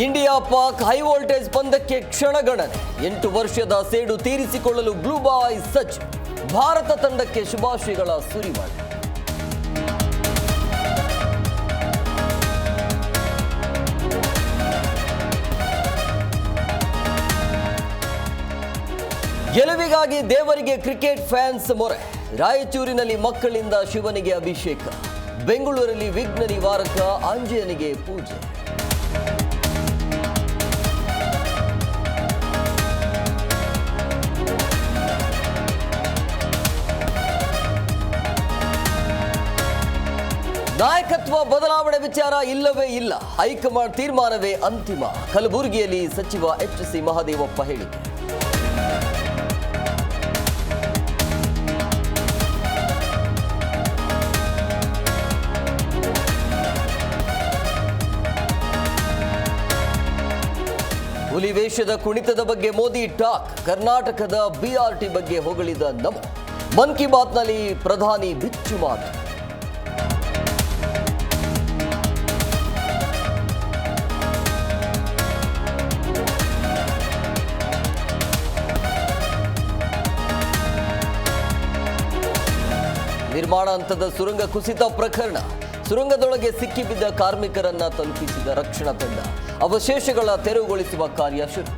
India Pak high voltage ಪಂದ್ಯಕ್ಕೆ ಕ್ಷಣಗಣನೆ. 8 ವರ್ಷದ ಸೇಡು ತೀರಿಸಿಕೊಳ್ಳಲು ಬ್ಲೂ ಬಾಯ್ ಸಜ್ಜು. ಭಾರತ ತಂಡಕ್ಕೆ ಶುಭಾಶಯಗಳ ಸುರಿಮಳೆ. ಗೆಲುವಿಗಾಗಿ ದೇವರಿಗೆ ಕ್ರಿಕೆಟ್ ಫ್ಯಾನ್ಸ್ ಮೊರೆ. ರಾಯಚೂರಿನಲ್ಲಿ ಮಕ್ಕಳಿಂದ ಶಿವನಿಗೆ ಅಭಿಷೇಕ. ಬೆಂಗಳೂರಲ್ಲಿ ವಿಘ್ನ ನಿವಾರಕ ಆಂಜನೇಯನಿಗೆ ಪೂಜೆ. ನಾಯಕತ್ವ ಬದಲಾವಣೆ ವಿಚಾರ ಇಲ್ಲವೇ ಇಲ್ಲ. ಹೈಕಮಾಂಡ್ ತೀರ್ಮಾನವೇ ಅಂತಿಮ. ಕಲಬುರಗಿಯಲ್ಲಿ ಸಚಿವ ಎಚ್.ಸಿ. ಮಹದೇವಪ್ಪ ಹೇಳಿಕೆ. ಹುಲಿ ವೇಷದ ಕುಣಿತದ ಬಗ್ಗೆ ಮೋದಿ ಟಾಕ್. ಕರ್ನಾಟಕದ BRT ಬಗ್ಗೆ ಹೊಗಳಿದ ನಮೋ. ಮನ್ ಕಿ ಬಾತ್ನಲ್ಲಿ ಪ್ರಧಾನಿ ಬಿಚ್ಚು ಮಾತು. ನಿರ್ಮಾಣ ಹಂತದ ಸುರಂಗ ಕುಸಿತ ಪ್ರಕರಣ. ಸುರಂಗದೊಳಗೆ ಸಿಕ್ಕಿಬಿದ್ದ ಕಾರ್ಮಿಕರನ್ನ ತಲುಪಿಸಿದ ರಕ್ಷಣಾ ತಂಡ. ಅವಶೇಷಗಳ ತೆರವುಗೊಳಿಸುವ ಕಾರ್ಯ ಶುರು.